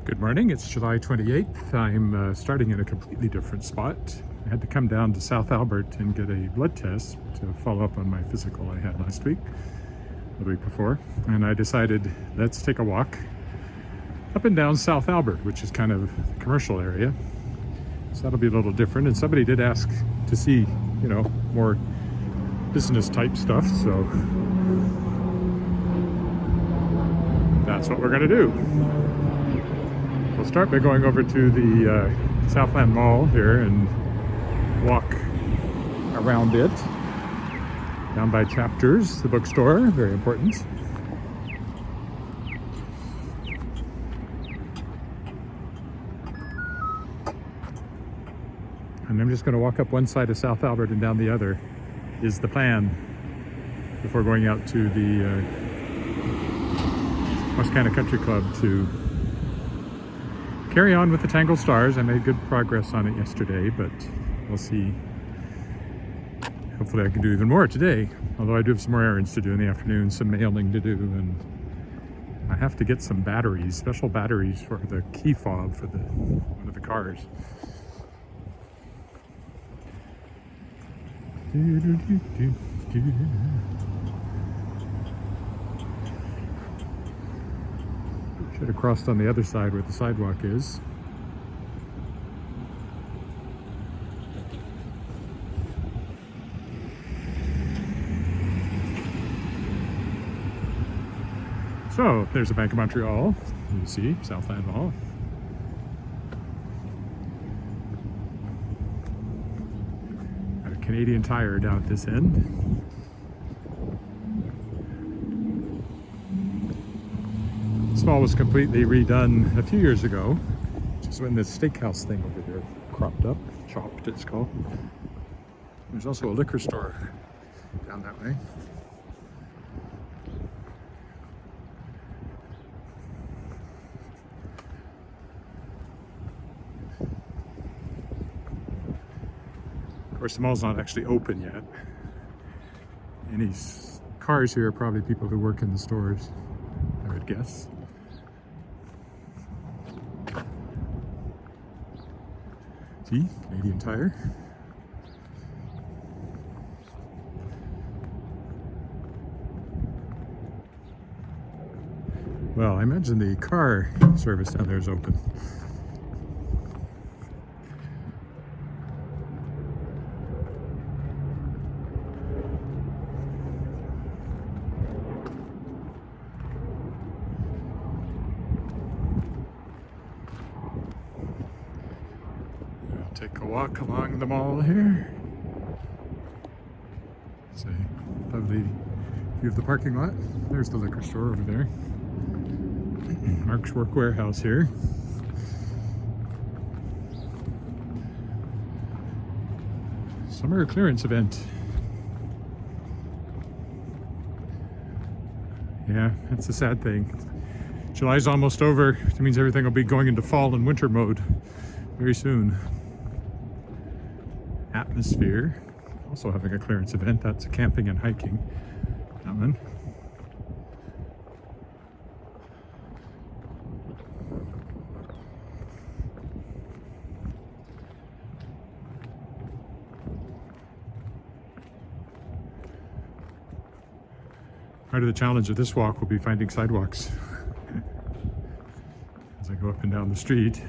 Good morning, it's July 28th. I'm starting in a completely different spot. I had to come down to South Albert and get a blood test to follow up on my physical I had last week, the week before. And I decided, let's take a walk up and down South Albert, which is kind of the commercial area. So that'll be a little different. And somebody did ask to see, more business type stuff. So that's what we're gonna do. We'll start by going over to the Southland Mall here and walk around it. Down by Chapters, the bookstore, very important. And I'm just going to walk up one side of South Albert and down the other is the plan before going out to the Wascana Country Club to carry on with the Tangled Stars. I made good progress on it yesterday, but we'll see. Hopefully I can do even more today, although I do have some more errands to do in the afternoon, some mailing to do, and I have to get some batteries, special batteries for the key fob for one of the cars. Should have crossed on the other side where the sidewalk is. So there's the Bank of Montreal. You see Southland Mall. Got a Canadian Tire down at this end. This mall was completely redone a few years ago, which is when the steakhouse thing over there cropped up. Chopped, it's called. There's also a liquor store down that way. Of course, the mall's not actually open yet. And these cars here are probably people who work in the stores, I would guess. See, Canadian Tire. Well, I imagine the car service down there is open. Take a walk along the mall here. It's a lovely view of the parking lot. There's the liquor store over there. Mark's Work Warehouse here. Summer clearance event. Yeah, that's the sad thing. July's almost over, which means everything will be going into fall and winter mode very soon. Atmosphere, also having a clearance event. That's camping and hiking. That one. Part of the challenge of this walk will be finding sidewalks as I go up and down the street.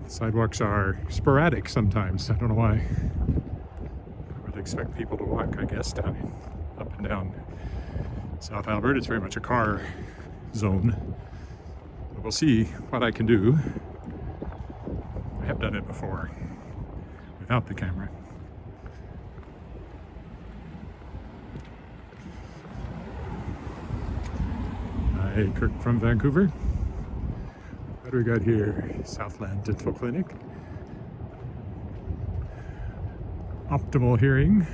Sidewalks are sporadic sometimes. I don't know why. I would expect people to walk, I guess, up and down South Albert. It's very much a car zone. But we'll see what I can do. I have done it before without the camera. Hi, Kirk from Vancouver. What do we got here? Southland Dental Clinic. Optimal Hearing.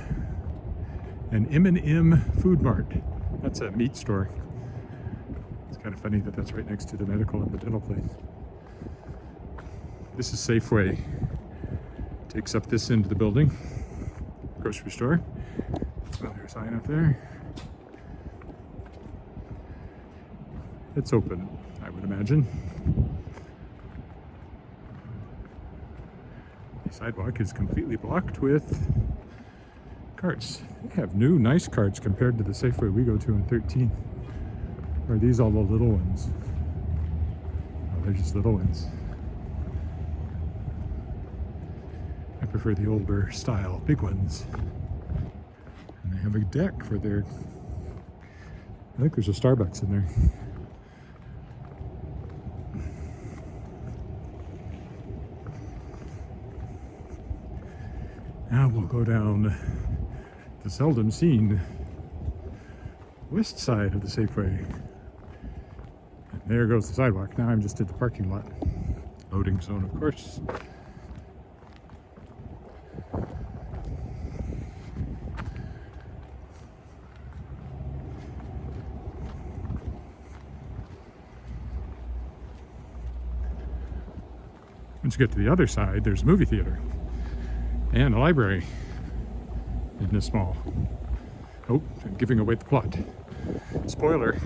And M&M Food Mart. That's a meat store. It's kind of funny that that's right next to the medical and the dental place. This is Safeway. Takes up this end of the building. Grocery store. Oh, there's a sign up there. It's open, I would imagine. The sidewalk is completely blocked with carts. They have new, nice carts compared to the Safeway we go to on 13. Or are these all the little ones? Oh, they're just little ones. I prefer the older style, big ones. And they have a deck for their... I think there's a Starbucks in there. Now we'll go down the seldom seen west side of the Safeway. And there goes the sidewalk. Now I'm just at the parking lot. Loading zone, of course. Once you get to the other side, there's a movie theater and a library in this mall. Oh, I'm giving away the plot. Spoiler.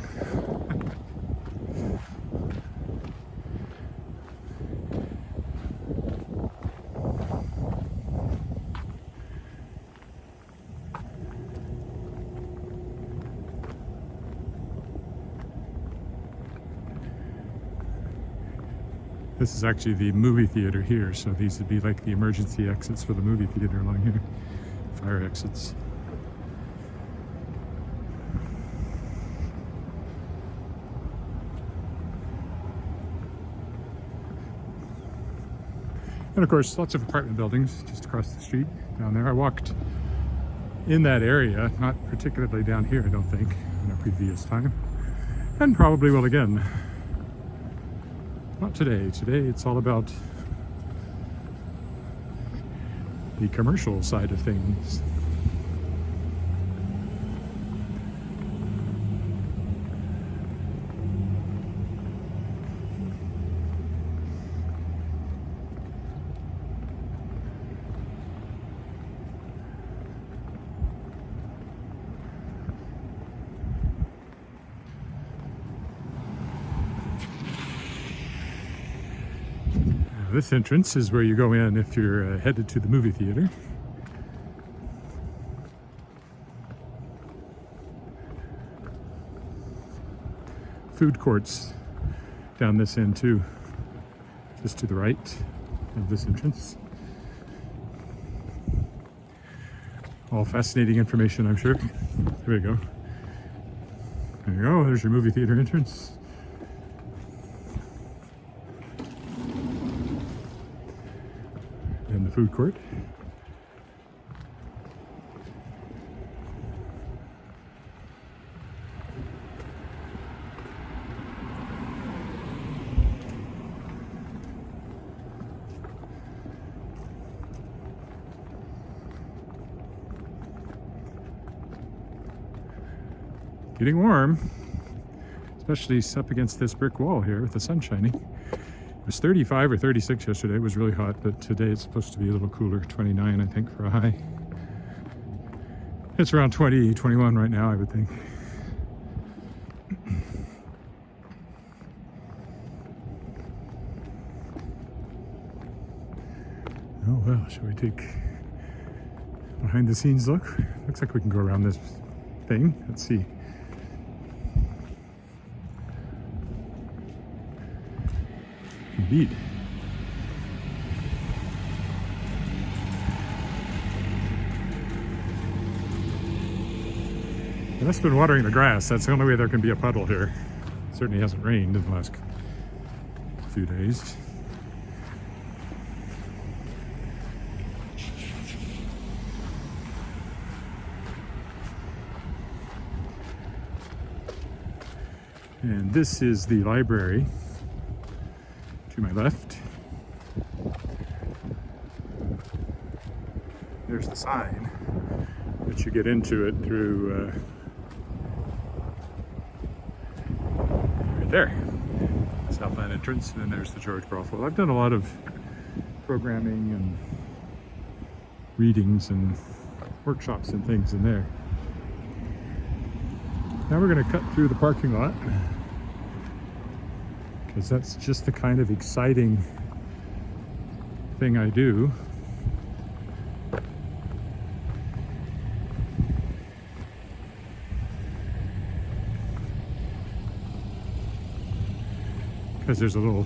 This is actually the movie theater here, so these would be like the emergency exits for the movie theater along here. Fire exits. And of course, lots of apartment buildings just across the street down there. I walked in that area, not particularly down here, I don't think, in a previous time. And probably will again. Not today. Today it's all about the commercial side of things. This entrance is where you go in if you're headed to the movie theater. Food courts down this end too, just to the right of this entrance. All fascinating information, I'm sure. There we go. There you go, there's your movie theater entrance. And the food court. Getting warm, especially up against this brick wall here with the sun shining. It was 35 or 36 yesterday. It was really hot, but today it's supposed to be a little cooler, 29 I think for a high. It's around 20, 21 right now, I would think. Oh well, shall we take a behind the scenes look? Looks like we can go around this thing. Let's see. Indeed. I must have been watering the grass. That's the only way there can be a puddle here. It certainly hasn't rained in the last few days. And this is the library to my left. There's the sign, but you get into it through right there, Southland entrance, and then there's the George Brothel. I've done a lot of programming and readings and workshops and things in there. Now we're going to cut through the parking lot because that's just the kind of exciting thing I do. Because there's a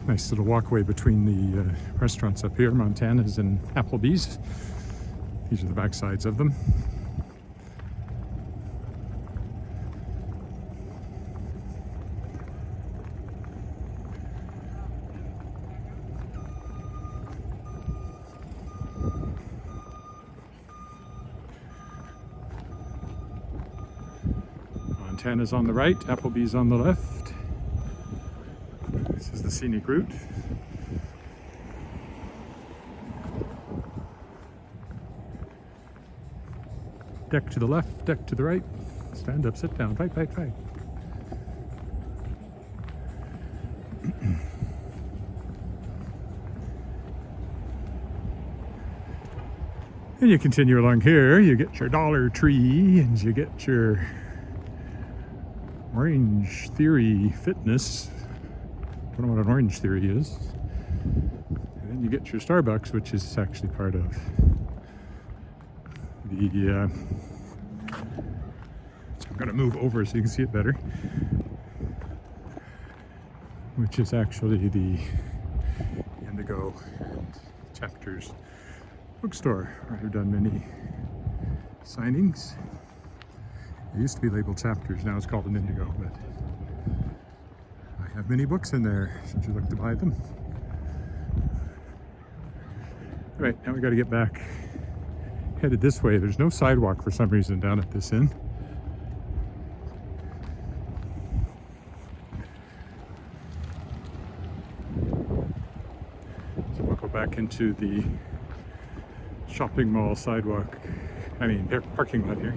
nice little walkway between the restaurants up here, Montana's and Applebee's. These are the back sides of them. Montana's on the right, Applebee's on the left. This is the scenic route. Deck to the left, deck to the right. Stand up, sit down, fight, fight, fight. And you continue along here, you get your Dollar Tree and you get your Orange Theory Fitness. I don't know what an Orange Theory is. And then you get your Starbucks, which is actually part of the so I'm going to move over so you can see it better, which is actually the Indigo and Chapters bookstore, where I've done many signings. It used to be labeled Chapters, now it's called an Indigo, but I have many books in there should you look to buy them. All right, now we got to get back headed this way. There's no sidewalk for some reason down at this inn. So we'll go back into the shopping mall sidewalk, parking lot here.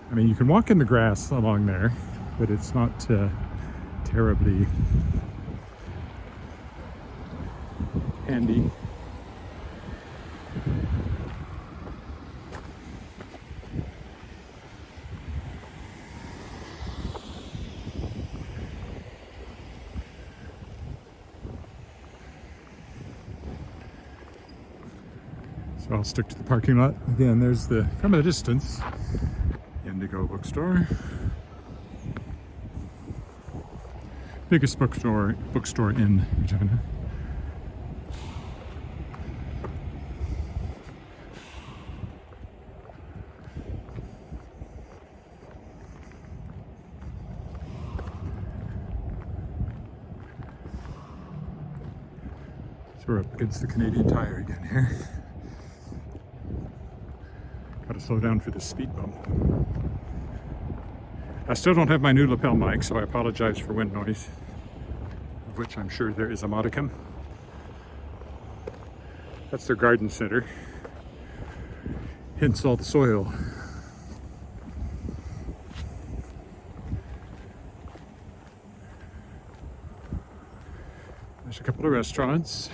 I mean, you can walk in the grass along there, but it's not terribly handy. So I'll stick to the parking lot. Again, there's from a distance, Indigo bookstore. Biggest bookstore in Regina. So we're up against the Canadian Tire again here. Got to slow down for this speed bump. I still don't have my new lapel mic, so I apologize for wind noise, of which I'm sure there is a modicum. That's their garden center, hence all the soil. There's a couple of restaurants.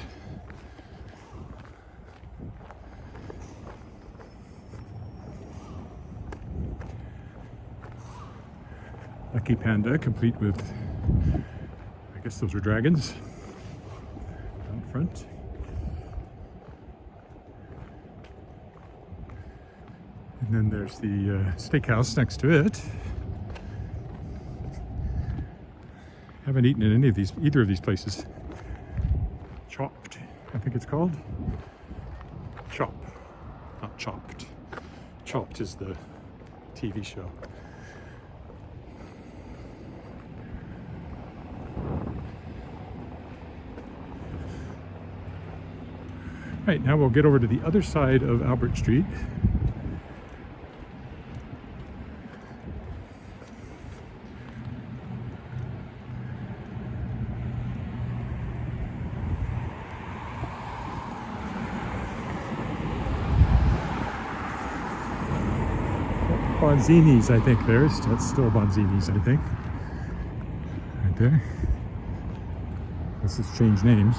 Lucky Panda, complete with, I guess those are dragons down front. And then there's the steakhouse next to it. Haven't eaten in either of these places. Chopped, I think it's called. Chop, not chopped. Chopped is the TV show. Right, now we'll get over to the other side of Albert Street. Bonzini's, I think that's still Bonzini's, I think. Right there. This has changed names.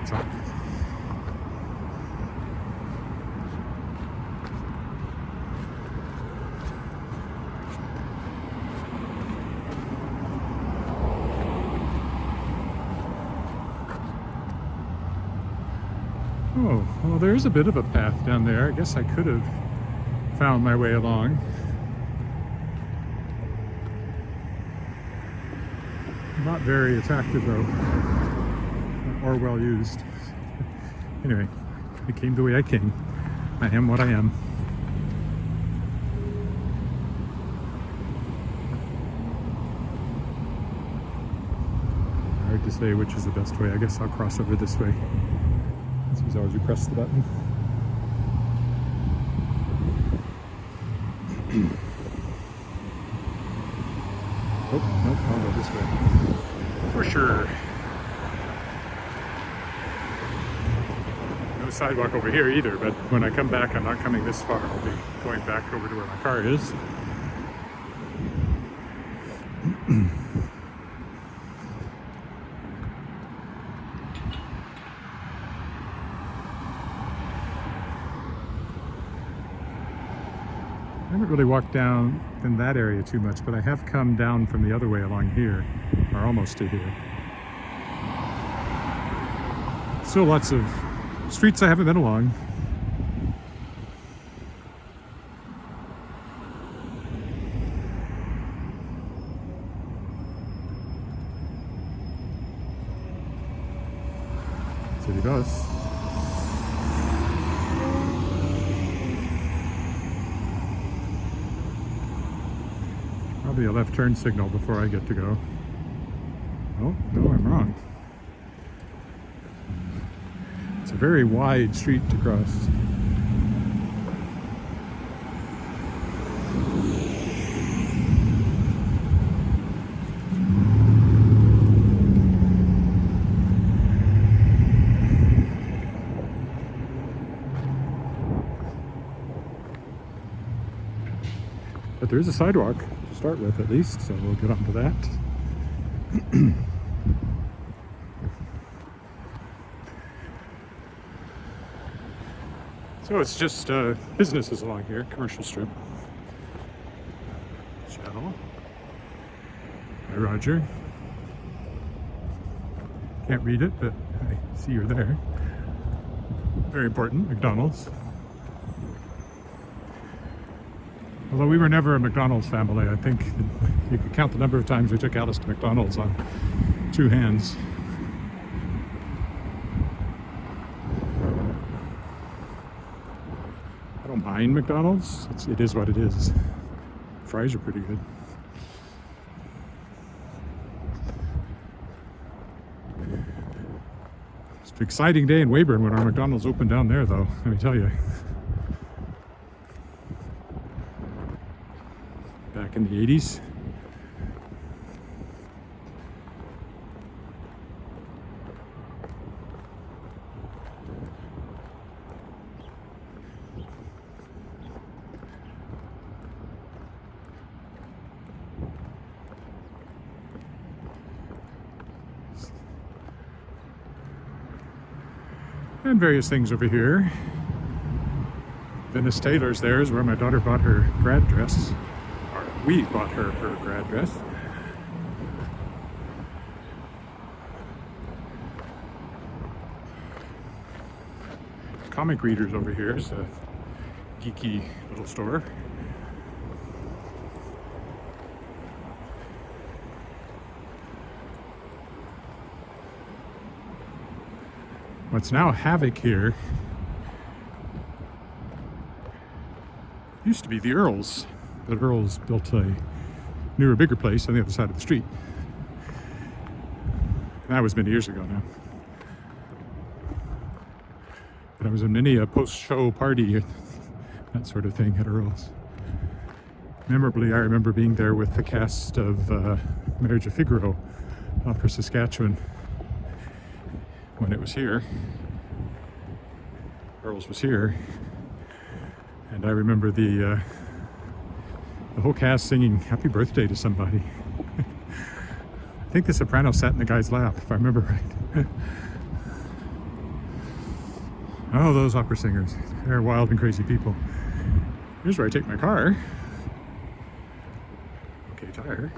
Chop. Oh, well, there's a bit of a path down there. I guess I could have found my way along. Not very attractive though, or well used. Anyway, I came the way I came. I am what I am. Hard to say which is the best way. I guess I'll cross over this way. This is always you press the button. Oh, nope, I'll go this way. For sure. No sidewalk over here either, but when I come back, I'm not coming this far. I'll be going back over to where my car is. I haven't really walked down in that area too much, but I have come down from the other way along here, or almost to here. Still lots of streets I haven't been along. City bus. Probably a left turn signal before I get to go. Oh, no, I'm wrong. It's a very wide street to cross. But there is a sidewalk to start with, at least, so we'll get onto that. So it's just businesses along here, commercial strip. Shell. Hi, Roger. Can't read it, but I see you're there. Very important, McDonald's. Although we were never a McDonald's family, I think you could count the number of times we took Alice to McDonald's on 2 hands. I don't mind McDonald's. It is what it is. Fries are pretty good. It's an exciting day in Weyburn when our McDonald's opened down there, though, let me tell you. Back in the 80s. And various things over here. Venice Taylor's there is where my daughter bought her grad dress. We bought her grad dress. Comic readers over here is a geeky little store. What's now Havoc here used to be the Earls. The Earls built a newer, bigger place on the other side of the street. That was many years ago now. But I was in many a post-show party, that sort of thing at Earls. Memorably, I remember being there with the cast of Marriage of Figaro, Opera Saskatchewan, when it was here. Earls was here. And I remember the whole cast singing happy birthday to somebody. I think the soprano sat in the guy's lap, if I remember right. Oh, those opera singers. They're wild and crazy people. Here's where I take my car. Okay, tire.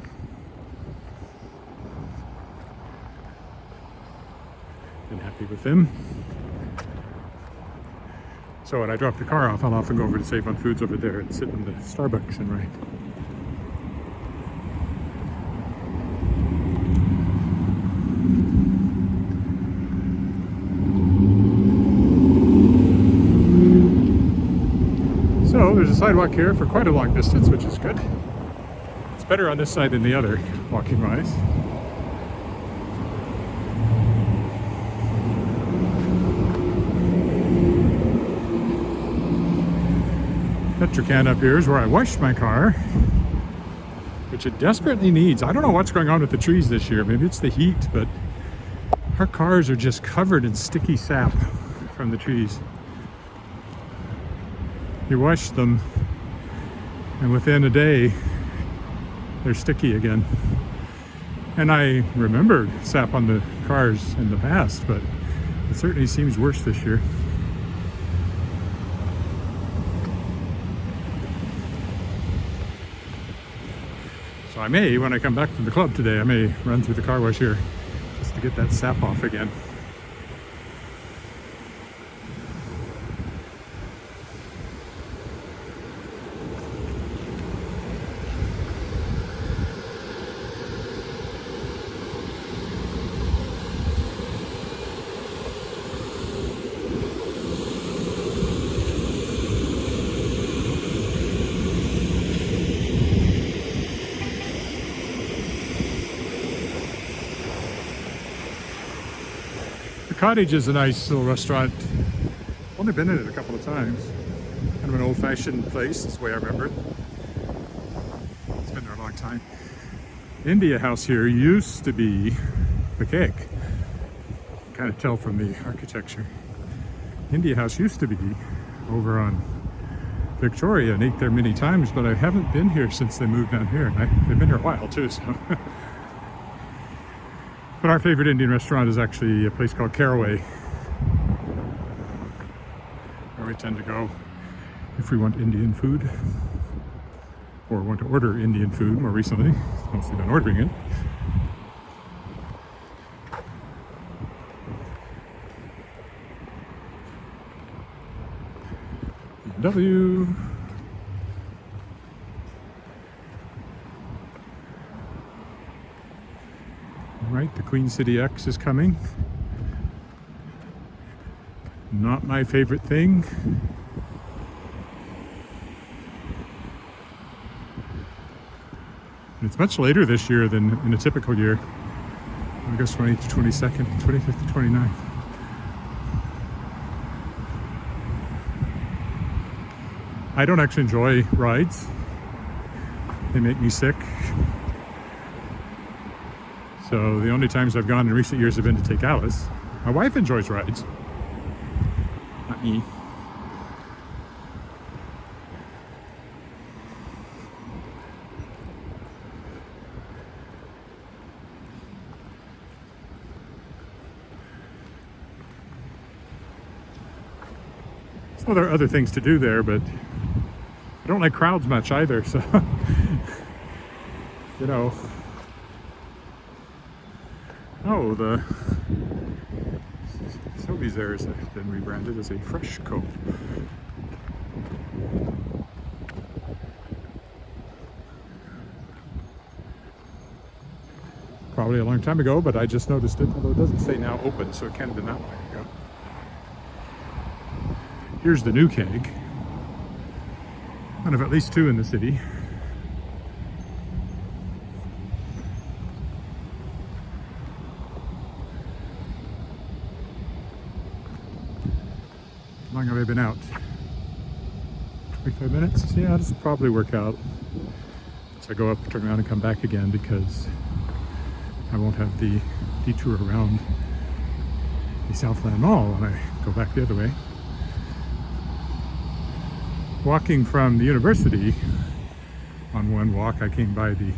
Been happy with them. So when I drop the car off, I'll often go over to Save on Foods over there and sit in the Starbucks and write. So there's a sidewalk here for quite a long distance, which is good. It's better on this side than the other, walking wise. Petrocan up here is where I washed my car, which it desperately needs. I don't know what's going on with the trees this year. Maybe it's the heat, but our cars are just covered in sticky sap from the trees. You wash them, and within a day, they're sticky again. And I remember sap on the cars in the past, but it certainly seems worse this year. So I may, when I come back from the club today, I may run through the car wash here just to get that sap off again. Cottage is a nice little restaurant. Only been in it a couple of times. Kind of an old-fashioned place, that's the way I remember it. It's been there a long time. India House here used to be the cake. Kind of tell from the architecture. India House used to be over on Victoria, and ate there many times, but I haven't been here since they moved down here. And they've been here a while too, so. But our favorite Indian restaurant is actually a place called Caraway, where we tend to go if we want Indian food, or want to order Indian food more recently. Mostly been ordering it. BMW. Right, the Queen City X is coming. Not my favorite thing. It's much later this year than in a typical year. August 20th to 22nd, 25th to 29th. I don't actually enjoy rides. They make me sick. So the only times I've gone in recent years have been to take Alice. My wife enjoys rides. Not me. So there are other things to do there, but I don't like crowds much either, so you know. Oh, the Sobeys there has been rebranded as a Fresh Co. Probably a long time ago, but I just noticed it, although it doesn't say now open, so it can't have been that long ago. Here's the new keg. One of at least two in the city. How long have I been out? 25 minutes? Yeah, this will probably work out. So I go up, turn around and come back again because I won't have the detour around the Southland Mall when I go back the other way. Walking from the university, on one walk I came by the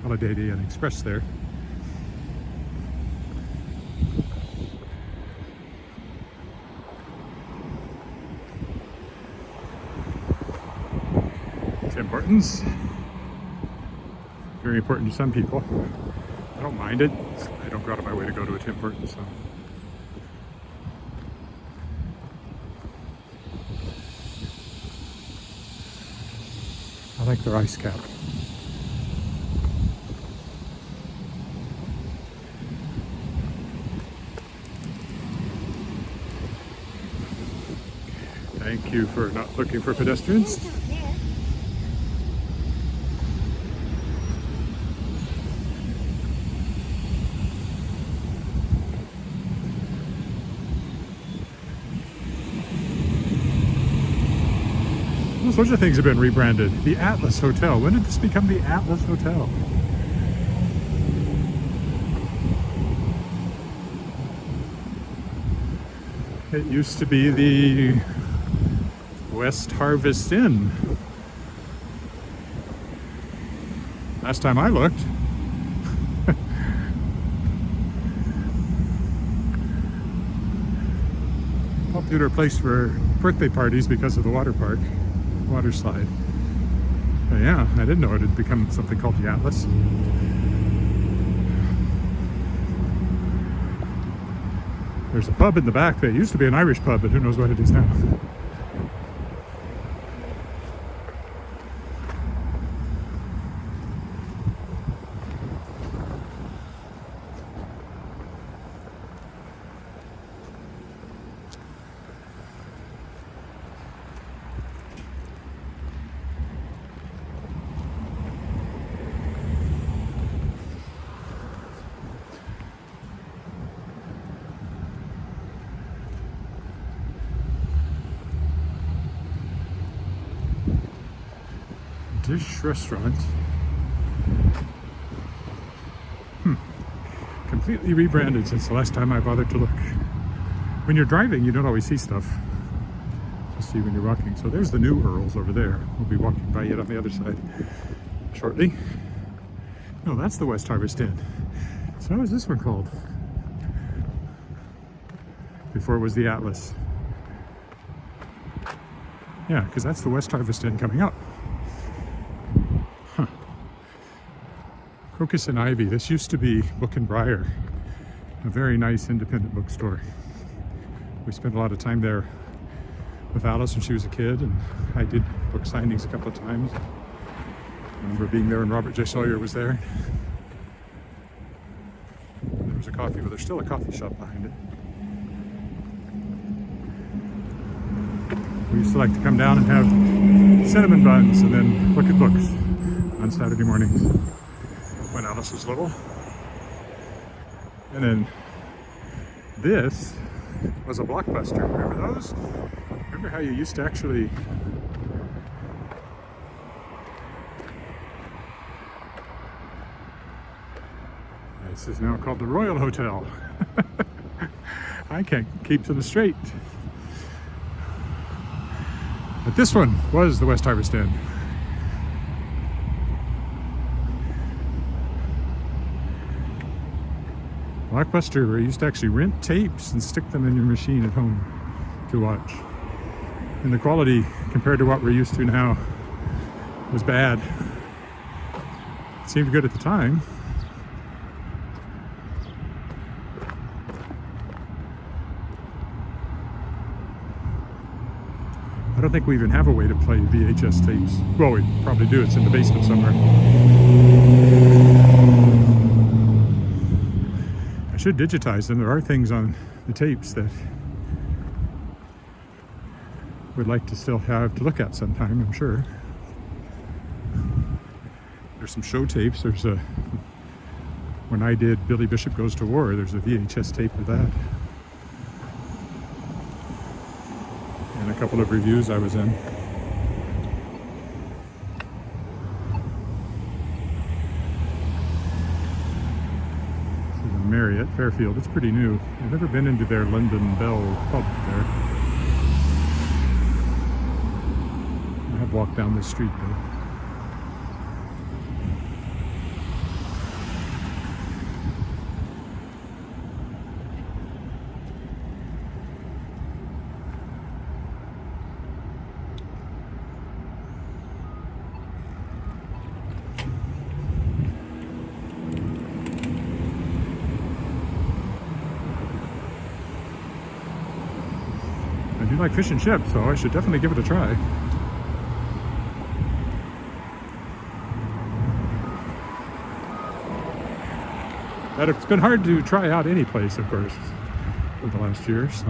Holiday Inn Express there. Tim Hortons. Very important to some people. I don't mind it. I don't go out of my way to go to a Tim Hortons, so. like their ice cap. Thank you for not looking for pedestrians. All sorts of things have been rebranded. The Atlas Hotel. When did this become the Atlas Hotel? It used to be the West Harvest Inn. Last time I looked. Popular place for birthday parties because of the water park, water slide. But yeah, I didn't know it had become something called the Atlas. There's a pub in the back that used to be an Irish pub, but who knows what it is now. Dish restaurant. Completely rebranded since the last time I bothered to look. When you're driving, you don't always see stuff. Just see when you're walking. So there's the new Earls over there. We'll be walking by it on the other side shortly. No, that's the West Harvest Inn. So what was this one called? Before it was the Atlas. Yeah, because that's the West Harvest Inn coming up. Crocus and Ivy. This used to be Book and Briar, a very nice independent bookstore. We spent a lot of time there with Alice when she was a kid, and I did book signings a couple of times. I remember being there when Robert J. Sawyer was there. There was a coffee, but there's still a coffee shop behind it. We used to like to come down and have cinnamon buns and then look at books on Saturday mornings when Alice was little. And then this was a Blockbuster. Remember those? Remember how you used to actually this is now called the Royal Hotel. I can't keep them straight. But this one was the West Harvest Inn. Blockbuster, where you used to actually rent tapes and stick them in your machine at home to watch. And the quality, compared to what we're used to now, was bad. It seemed good at the time. I don't think we even have a way to play VHS tapes. Well, we probably do. It's in the basement somewhere. I should digitize them. There are things on the tapes that we'd like to still have to look at sometime, I'm sure. There's some show tapes. There's a, when I did Billy Bishop Goes to War, there's a VHS tape of that. And a couple of reviews I was in. Marriott, Fairfield. It's pretty new. I've never been into their London Bell pub there. I have walked down this street though. I do like fish and chips, so I should definitely give it a try. But it's been hard to try out any place, of course, for the last year, so.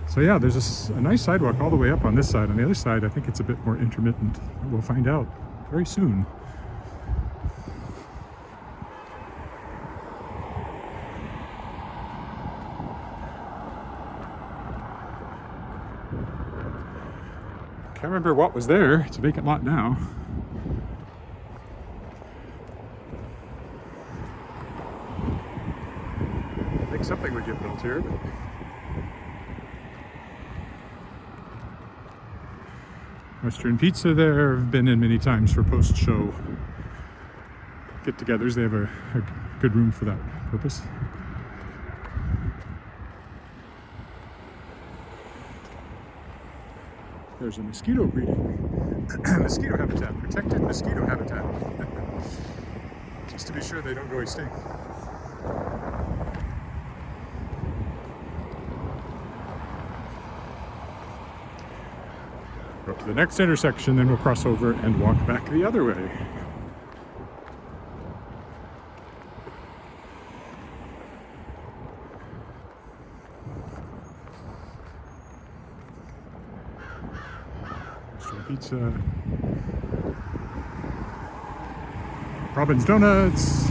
So yeah, there's a nice sidewalk all the way up on this side. On the other side, I think it's a bit more intermittent. We'll find out very soon. Can't remember what was there. It's a vacant lot now. I think something would get built here, but Western Pizza there. I've been in many times for post-show get-togethers. They have a good room for that purpose. There's a mosquito breeding. Mosquito habitat, protected mosquito habitat. Just to be sure they don't go extinct. Go to the next intersection, then we'll cross over and walk back the other way. Pizza, Robin's Donuts,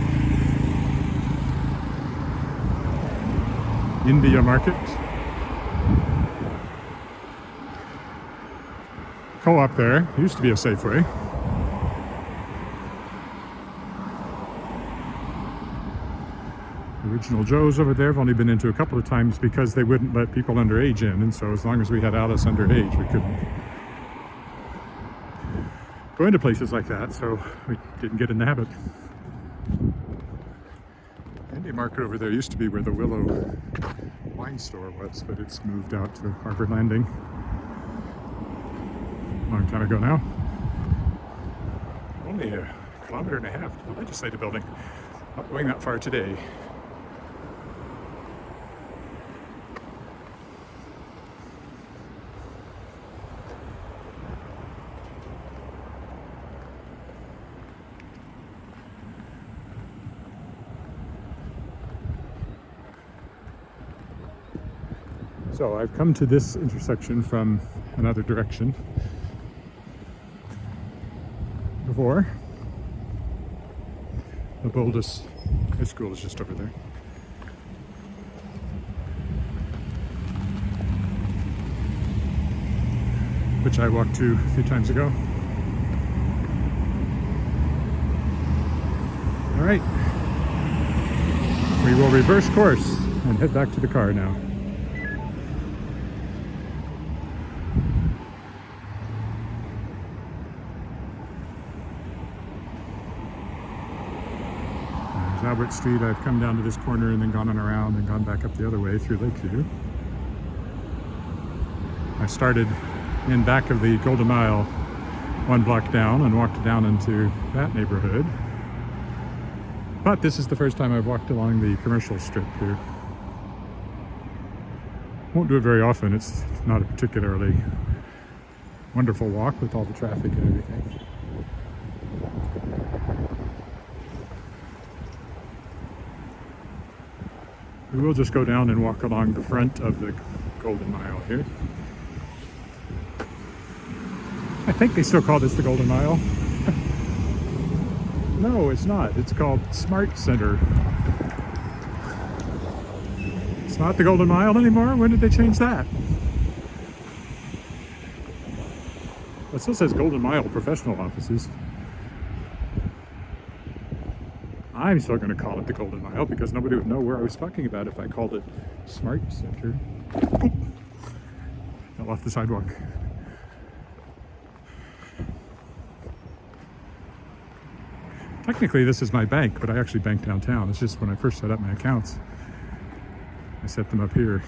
India Market, Co-op there, used to be a Safeway. Original Joe's over there. I've only been into a couple of times because they wouldn't let people underage in, and so as long as we had Alice underage, we couldn't go into places like that, so we didn't get in the habit. India Market over there used to be where the Willow wine store was, but it's moved out to Harvard Landing a long time ago now. Only a kilometer and a half to the legislative building. Not going that far today. So I've come to this intersection from another direction before. The Boldest High School is just over there. Which I walked to a few times ago. All right. We will reverse course and head back to the car now. Albert Street. I've come down to this corner and then gone on around and gone back up the other way through Lakeview. I started in back of the Golden Mile, one block down, and walked down into that neighborhood. But this is the first time I've walked along the commercial strip here. Won't do it very often. It's not a particularly wonderful walk with all the traffic and everything. We will just go down and walk along the front of the Golden Mile here. I think they still call this the Golden Mile. No, it's not. It's called Smart Center. It's not the Golden Mile anymore? When did they change that? It still says Golden Mile Professional Offices. I'm still going to call it the Golden Mile because nobody would know where I was talking about if I called it Smart Center. Oop. Fell off the sidewalk. Technically this is my bank, but I actually bank downtown. It's just when I first set up my accounts, I set them up here.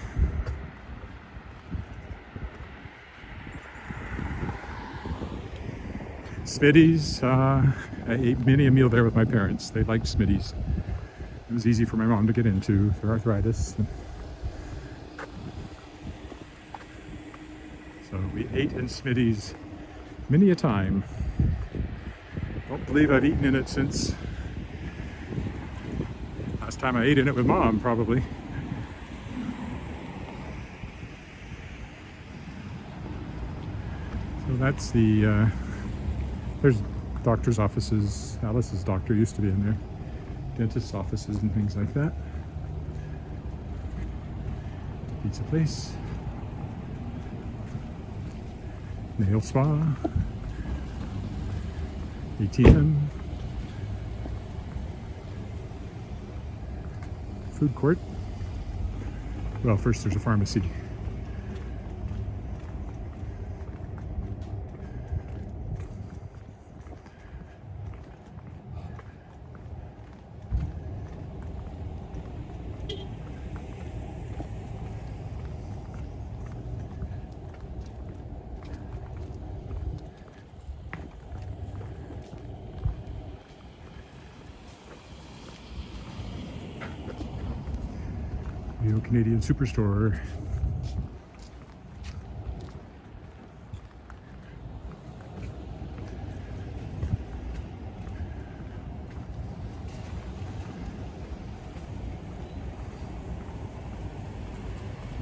Smitty's, I ate many a meal there with my parents. They liked Smitty's. It was easy for my mom to get into for arthritis. So we ate in Smitty's many a time. Don't believe I've eaten in it since last time I ate in it with Mom, probably. So that's the, there's doctor's offices. Alice's doctor used to be in there. Dentist's offices and things like that. Pizza place. Nail spa. ATM. Food court. Well, first there's a pharmacy. New Canadian Superstore.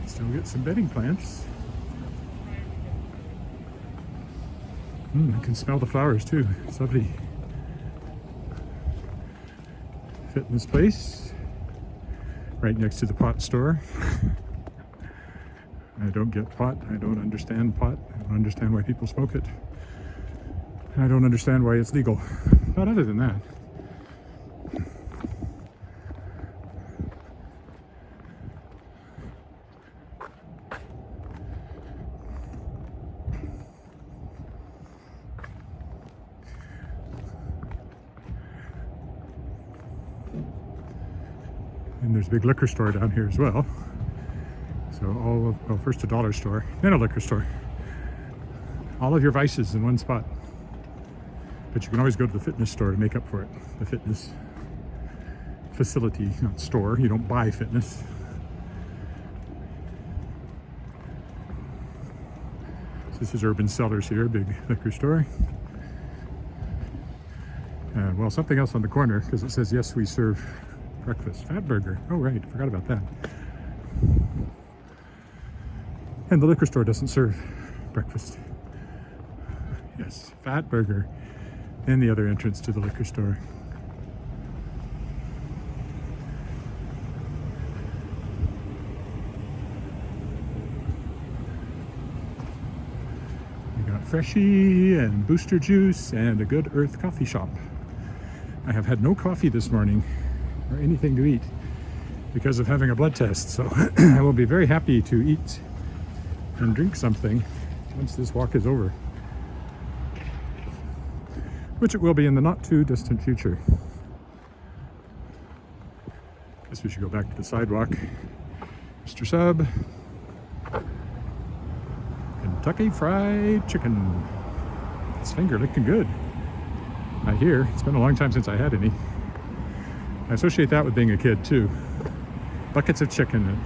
Still get some bedding plants. I can smell the flowers too. It's lovely. Fitness place. Right next to the pot store. I don't get pot. I don't understand pot. I don't understand why people smoke it. I don't understand why it's legal. But other than that, and there's a big liquor store down here as well. So all of, well, first a dollar store, then a liquor store. All of your vices in one spot. But you can always go to the fitness store to make up for it. The fitness facility, not store. You don't buy fitness. So this is Urban Cellars here, big liquor store. Well, something else on the corner, because it says, yes, we serve breakfast. Fat Burger. Oh, right. Forgot about that. And the liquor store doesn't serve breakfast. Yes, Fat Burger. And the other entrance to the liquor store. We got Freshie and Booster Juice and a Good Earth coffee shop. I have had no coffee this morning or anything to eat because of having a blood test. So I will be very happy to eat and drink something once this walk is over, which it will be in the not too distant future. Guess we should go back to the sidewalk. Mr. Sub. Kentucky Fried Chicken. This finger looking good. I hear. It's been a long time since I had any. I associate that with being a kid too. Buckets of chicken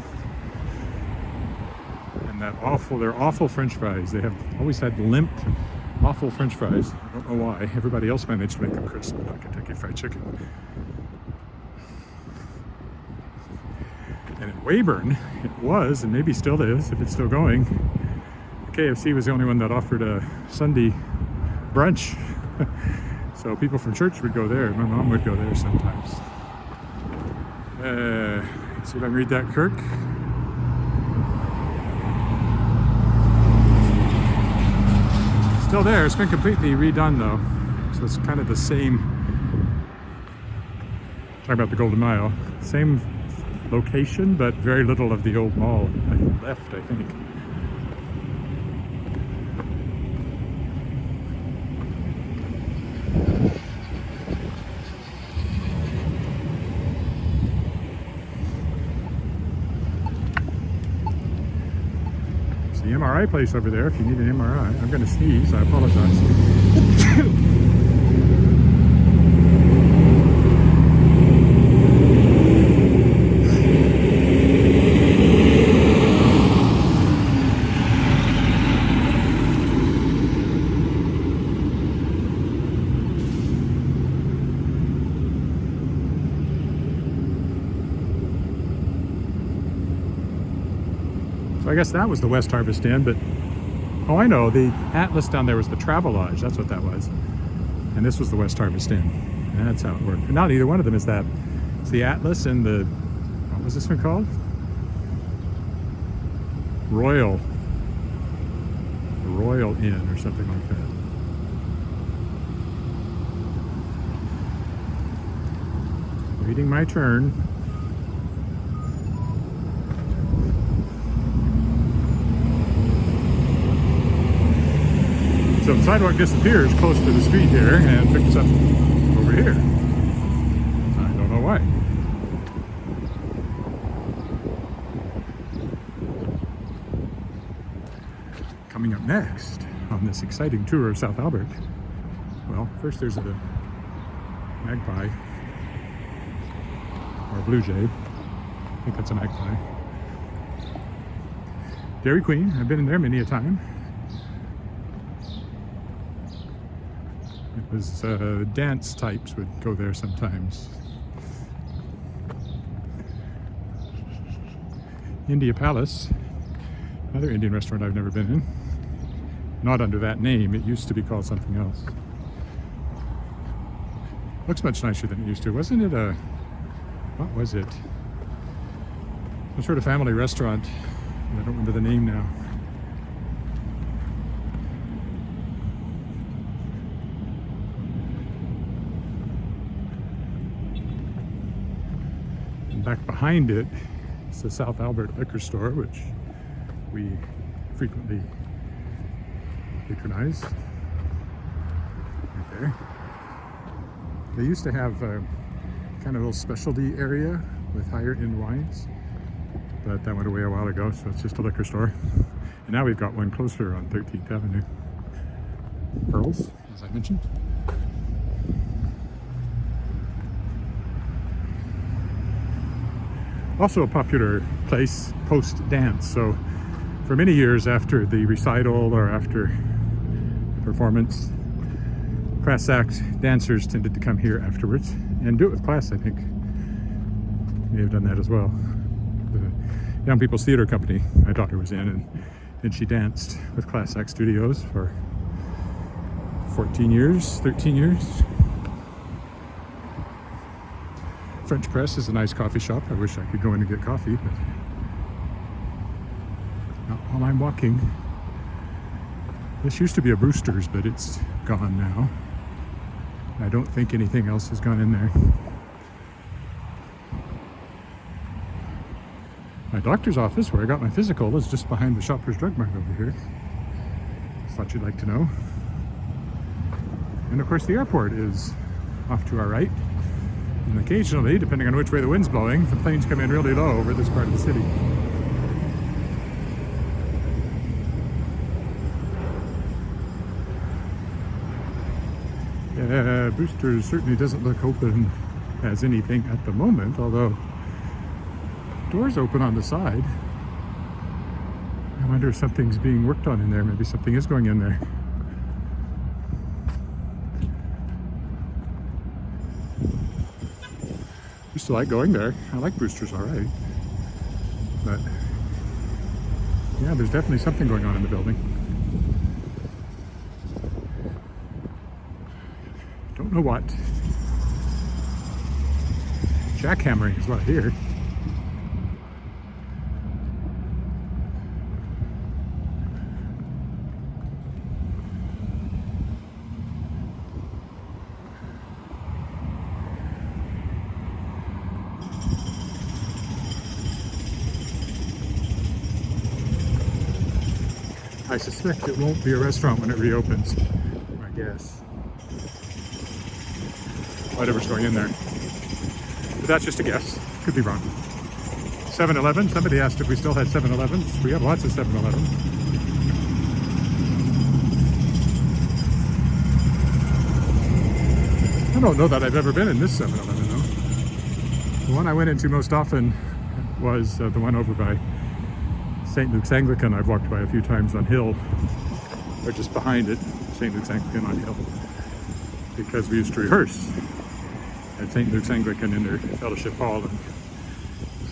and that awful, they're awful French fries. They have always had limp, awful French fries. I don't know why. Everybody else managed to make them crisp, but not Kentucky Fried Chicken. And in Weyburn, it was, and maybe still is, if it's still going, the KFC was the only one that offered a Sunday brunch. So people from church would go there. My mom would go there sometimes. See if I can read that, Kirk. Still there. It's been completely redone though. So it's kind of the same. Talking about the Golden Mile. Same location, but very little of the old mall left, I think. The MRI place over there if you need an MRI. I'm going to sneeze, I apologize. So I guess that was the West Harvest Inn, but oh, I know, the Atlas down there was the Travel Lodge. That's what that was. And this was the West Harvest Inn. That's how it worked. But not either one of them is that. It's the Atlas and the, what was this one called? Royal Inn or something like that. Waiting my turn. So the sidewalk disappears close to the street here and picks up over here. I don't know why. Coming up next on this exciting tour of South Albert. Well, first there's a magpie. Or a blue jay. I think that's a magpie. Dairy Queen, I've been in there many a time. It was dance types would go there sometimes. India Palace, another Indian restaurant I've never been in. Not under that name, it used to be called something else. Looks much nicer than it used to. Wasn't it a, what was it? Some sort of family restaurant. I don't remember the name now. And back behind it is the South Albert liquor store, which we frequently patronize. Right there. They used to have a kind of little specialty area with higher end wines, but that went away a while ago, so it's just a liquor store. And now we've got one closer on 13th Avenue. Pearls, as I mentioned. Also a popular place post-dance, so for many years after the recital or after the performance, class act dancers tended to come here afterwards and do it with class, I think. May have done that as well. The Young People's Theater Company my daughter was in, and then she danced with Class Act Studios for 14 years, 13 years. French Press is a nice coffee shop. I wish I could go in and get coffee, but not while I'm walking. This used to be a Brewster's, but it's gone now. I don't think anything else has gone in there. My doctor's office, where I got my physical, is just behind the Shoppers Drug Mart over here. Thought you'd like to know. And of course the airport is off to our right. And occasionally, depending on which way the wind's blowing, the planes come in really low over this part of the city. Brewster's certainly doesn't look open as anything at the moment, although doors open on the side. I wonder if something's being worked on in there. Maybe something is going in there. Used to like going there. I like Brewster's all right. But yeah, there's definitely something going on in the building. Don't know what. Jackhammering is what I hear. I suspect it won't be a restaurant when it reopens, I guess. Whatever's going in there. But that's just a guess. Could be wrong. 7-Eleven. Somebody asked if we still had 7-Elevens. We have lots of 7-Elevens. I don't know that I've ever been in this 7-Eleven though. The one I went into most often was the one over by St. Luke's Anglican. I've walked by a few times on Hill, or just behind it, St. Luke's Anglican on Hill, because we used to rehearse at St. Luke's Anglican in their fellowship hall, and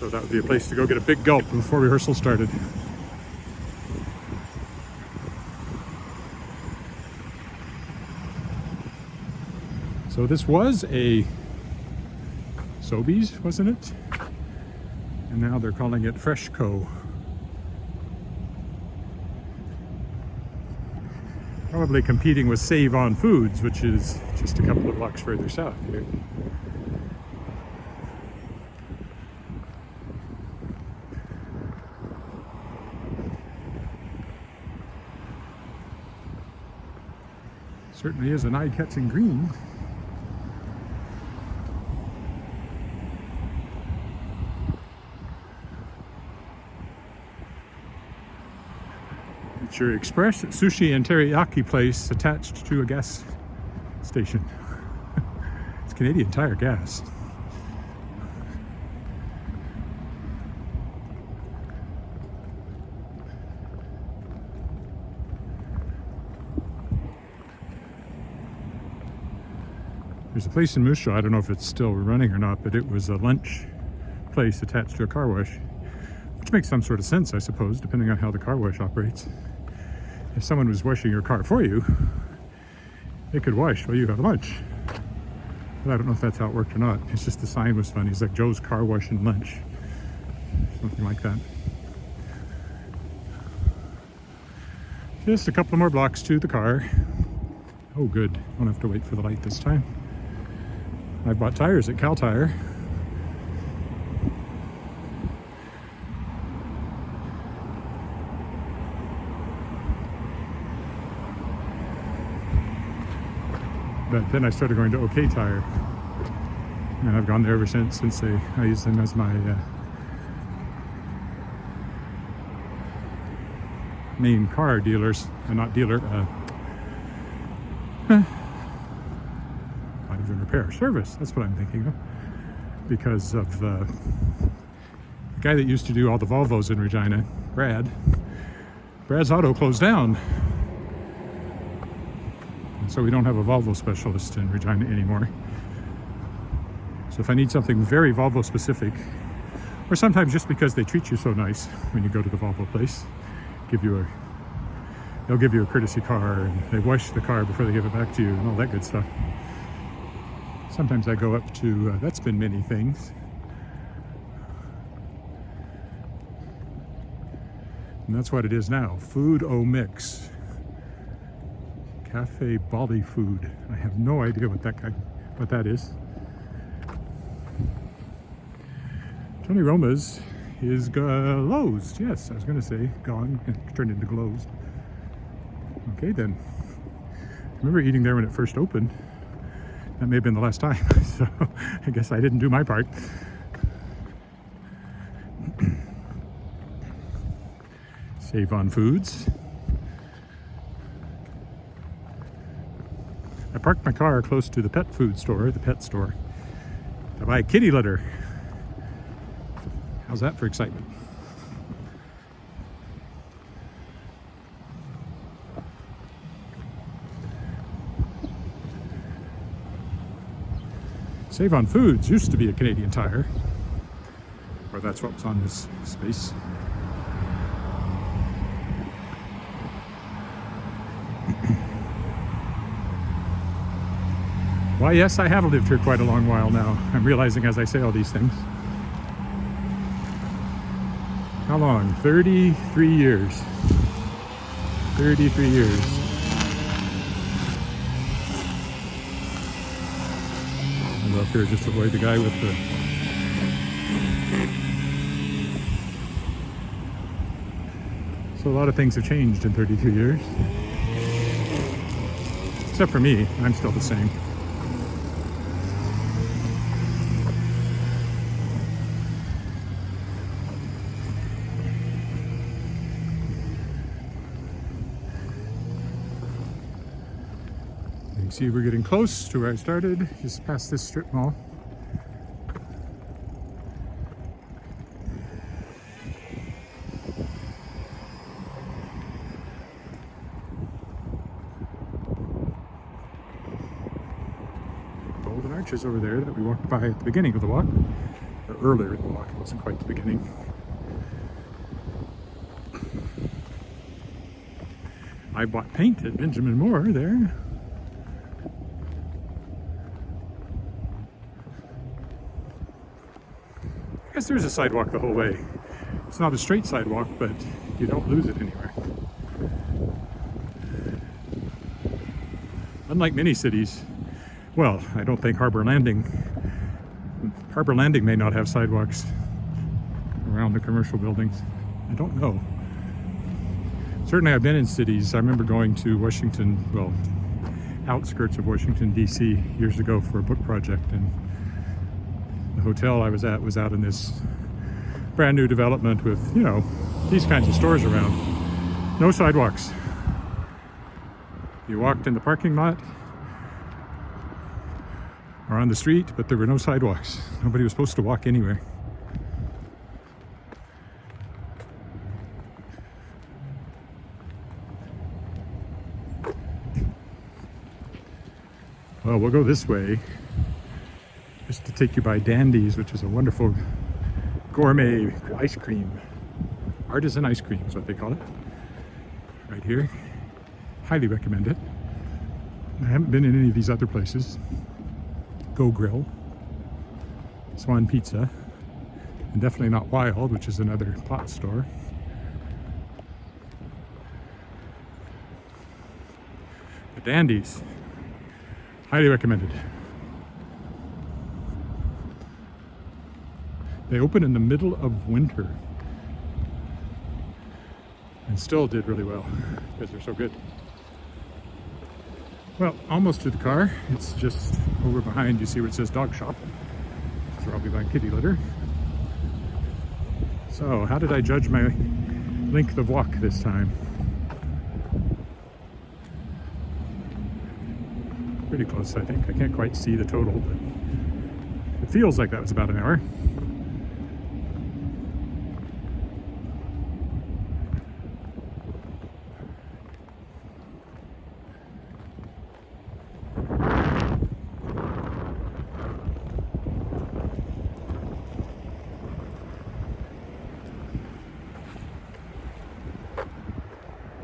so that would be a place to go get a big gulp before rehearsal started. So this was a Sobeys, wasn't it? And now they're calling it Freshco. Probably competing with Save On Foods, which is just a couple of blocks further south here. Certainly is an eye-catching green. It's your express sushi and teriyaki place attached to a gas station. It's Canadian Tire gas. There's a place in Moose Jaw, I don't know if it's still running or not, but it was a lunch place attached to a car wash, which makes some sort of sense, I suppose, depending on how the car wash operates. If someone was washing your car for you, they could wash while you have lunch. But I don't know if that's how it worked or not. It's just the sign was funny. It's like Joe's Car Wash and Lunch. Something like that. Just a couple more blocks to the car. Oh good, don't have to wait for the light this time. I bought tires at Cal Tire. But then I started going to OK Tire, and I've gone there ever since I use them as my main car dealers, not dealer, not even repair, service, that's what I'm thinking of, because of the guy that used to do all the Volvos in Regina, Brad's Auto closed down. So we don't have a Volvo specialist in Regina anymore. So if I need something very Volvo specific, or sometimes just because they treat you so nice when you go to the Volvo place, they'll give you a courtesy car, and they wash the car before they give it back to you and all that good stuff. Sometimes I go up to, that's been many things. And that's what it is now, Food O Mix. Cafe Bali Food. I have no idea what that is. Tony Roma's is closed. Yes, I was going to say gone and turned into closed. Okay then. I remember eating there when it first opened. That may have been the last time, so I guess I didn't do my part. Save On Foods. I parked my car close to the pet food store, the pet store, to buy kitty litter. How's that for excitement? Save On Foods used to be a Canadian Tire, or that's what was on this space. Why, yes, I have lived here quite a long while now. I'm realizing as I say all these things. How long? 33 years. 33 years. I go up here just to avoid the guy with the... So a lot of things have changed in 32 years. Except for me, I'm still the same. You see we're getting close to where I started, just past this strip mall. Golden arches over there that we walked by at the beginning of the walk, or earlier in the walk, it wasn't quite the beginning. I bought paint at Benjamin Moore there. guess there's a sidewalk the whole way. It's not a straight sidewalk, but you don't lose it anywhere. Unlike many cities, well, I don't think Harbor Landing may not have sidewalks around the commercial buildings. I don't know. Certainly I've been in cities. I remember going to Washington, well, outskirts of Washington, D.C. years ago for a book project, and the hotel I was at was out in this brand new development with, you know, these kinds of stores around. No sidewalks. You walked in the parking lot or on the street, but there were no sidewalks. Nobody was supposed to walk anywhere. Well, we'll go this way just to take you by Dandy's, which is a wonderful gourmet ice cream. Artisan ice cream is what they call it. Right here. Highly recommend it. I haven't been in any of these other places. Go Grill, Swan Pizza, and definitely not Wild, which is another pot store. The Dandy's. Highly recommended. They open in the middle of winter and still did really well because they're so good. Well, almost to the car. It's just over behind. You see where it says dog shop. That's where I'll be buying kitty litter. So, how did I judge my length of walk this time? Pretty close, I think. I can't quite see the total, but it feels like that was about an hour.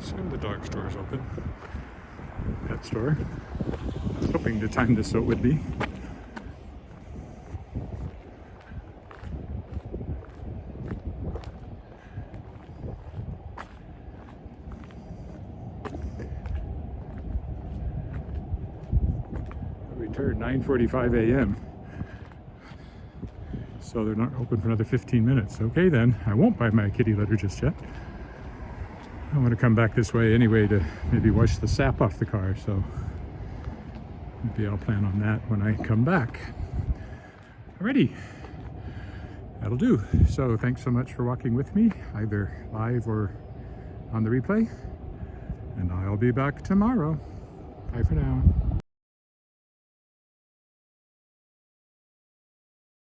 So the dog store is open. Pet store. I was hoping to time this so it would be. We turned 9:45 a.m. So they're not open for another 15 minutes. Okay then, I won't buy my kitty litter just yet. I want to come back this way anyway to maybe wash the sap off the car, so maybe I'll plan on that when I come back. Alrighty, that'll do. So thanks so much for walking with me, either live or on the replay, and I'll be back tomorrow. Bye for now.